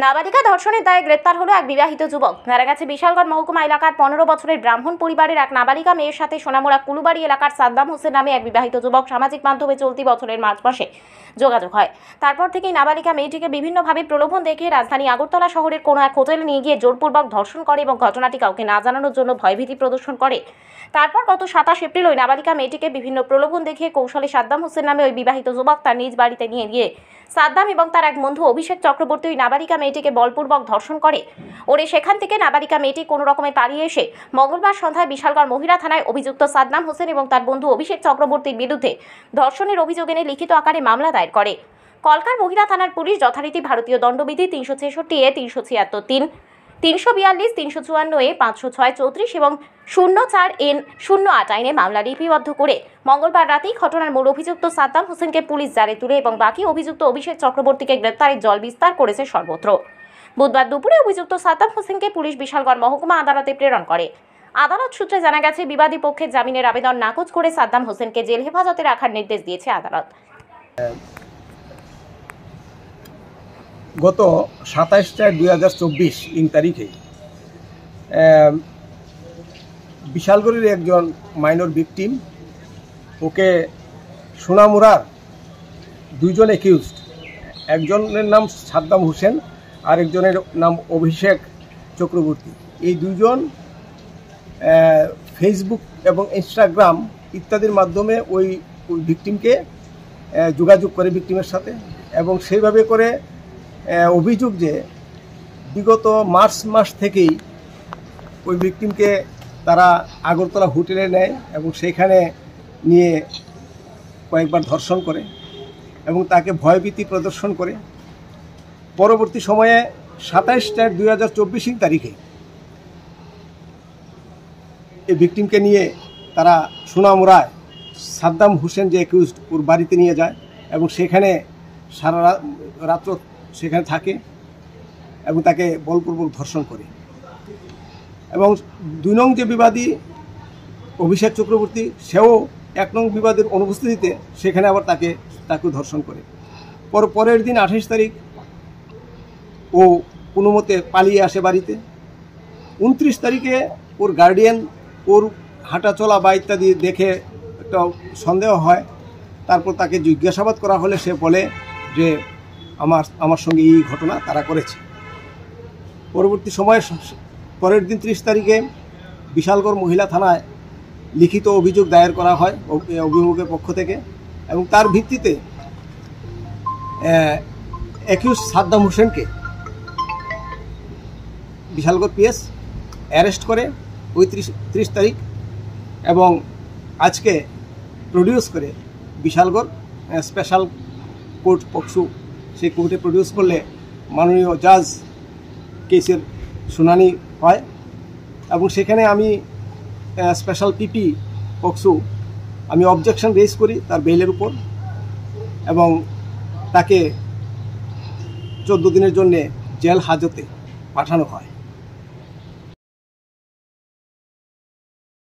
নাবালিকা ধর্ষণের দায়ে গ্রেপ্তার হলো এক বিবাহিত যুবক। জানা গেছে বিশালগড় মহকুমা এলাকার 15 বছরের ব্রাহ্মণ পরিবারের এক নাবালিকা মেয়ের সাথে সোনামুড়া কুলুবাড়ি এলাকার সাদ্দাম হোসেন নামে এক বিবাহিত যুবক সামাজিক মাধ্যমে চলতি বছরের মার্চ মাসে যোগাযোগ হয়। তারপর থেকেই নাবালিকা মেয়েটিকে বিভিন্নভাবে প্রলোভন দেখিয়ে রাজধানী আগরতলা শহরের কোনো এক হোটেলে নিয়ে গিয়ে জোরপূর্বক ধর্ষণ করে এবং ঘটনাটি কাউকে না জানানোর জন্য ভয়ভীতি প্রদর্শন করে। তারপর গত 27 এপ্রিল ওই নাবালিকা মেয়েটিকে বিভিন্ন প্রলোভন দেখিয়ে কৌশলে সাদ্দাম হোসেন নামে ওই বিবাহিত যুবক তার নিজ বাড়িতে নিয়ে গিয়ে সাদ্দাম এবং তার এক বন্ধু অভিষেক চক্রবর্তী ওই নাবালিকা মেয়েটিকে বলপূর্বক ধর্ষণ করে। ওরে সেখান থেকে নাবালিকা মেয়েটি কোনো রকমে পালিয়ে এসে মঙ্গলবার সন্ধ্যায় বিশালগড় মহিলা থানায় অভিযুক্ত সাদ্দাম হোসেন এবং তার বন্ধু অভিষেক চক্রবর্তীর বিরুদ্ধে ধর্ষণের অভিযোগ এনে লিখিত আকারে মামলা দায়ের করে। কলকার মহিলা থানার পুলিশ যথারীতি ভারতীয় দণ্ডবিধি 366 এ 376 342 354 এ 506 34 এবং 04 N 08 আইনে মামলা লিপিবদ্ধ করে মঙ্গলবার রাতেই ঘটনার মূল অভিযুক্ত সাদ্দাম হোসেনকে পুলিশ জালে তুলে এবং বাকি অভিযুক্ত অভিষেক চক্রবর্তীকে গ্রেপ্তারের জল বিস্তার করেছে সর্বত্র। বুধবার দুপুরে অভিযুক্ত সাদ্দাম হোসেনকে পুলিশ বিশালগড় মহকুমা আদালতে প্রেরণ করে। আদালত সূত্রে জানা গেছে বিবাদী পক্ষের জামিনের আবেদন নাকচ করে সাদ্দাম হোসেনকে জেল হেফাজতে রাখার নির্দেশ দিয়েছে আদালত। গত 27/4/2024 তারিখে বিশালগড়ের একজন মাইনর ভিকটিম, ওকে সোনামুড়ার দুইজন অ্যাকিউজড, একজনের নাম সাদ্দাম হোসেন আর একজনের নাম অভিষেক চক্রবর্তী, এই দুইজন ফেসবুক এবং ইনস্টাগ্রাম ইত্যাদির মাধ্যমে ওই ভিকটিমকে যোগাযোগ করে ভিকটিমের সাথে, এবং সেইভাবে করে অভিযোগ যে বিগত মার্চ মাস থেকেই ওই ভিকটিমকে তারা আগরতলা হোটেলে নেয় এবং সেখানে নিয়ে কয়েকবার ধর্ষণ করে এবং তাকে ভয়ভীতি প্রদর্শন করে। পরবর্তী সময়ে 27/4/2024 তারিখে এই ভিকটিমকে নিয়ে তারা সোনামুড়ায় সাদ্দাম হোসেন যে অ্যাকিউজড ওর বাড়িতে নিয়ে যায় এবং সেখানে সারা রাত্র সেখানে থাকে এবং তাকে বলপূর্বক ধর্ষণ করে। এবং 2 নং যে বিবাদী অভিষেক চক্রবর্তী, সেও 1 নং বিবাদের অনুপস্থিতিতে সেখানে আবার তাকে ধর্ষণ করে। পরের দিন 28 তারিখ ও কোনো মতে পালিয়ে আসে বাড়িতে। 29 তারিখে ওর গার্ডিয়ান ওর হাঁটা চলা বা ইত্যাদি দেখে একটা সন্দেহ হয়। তারপর তাকে জিজ্ঞাসাবাদ করা হলে সে বলে যে আমার সঙ্গে এই ঘটনা তারা করেছে। পরবর্তী সময়ে পরের দিন 30 তারিখে বিশালগড় মহিলা থানায় লিখিত অভিযোগ দায়ের করা হয় অভিভাবকের পক্ষ থেকে, এবং তার ভিত্তিতে অ্যাকিউজ সাদ্দাম হোসেনকে বিশালগড় পিএস অ্যারেস্ট করে ওই 30 তারিখ, এবং আজকে প্রডিউস করে বিশালগড় স্পেশাল কোর্ট পক্সু সেই কোর্টে প্রডিউস করলে মাননীয় জাজ কেসের শুনানি হয়। এবং সেখানে আমি স্পেশাল পিপি পক্সু আমি অবজেকশন রেজ করি তার বেইলের উপর, এবং তাকে 14 দিনের জন্যে জেল হাজতে পাঠানো হয়।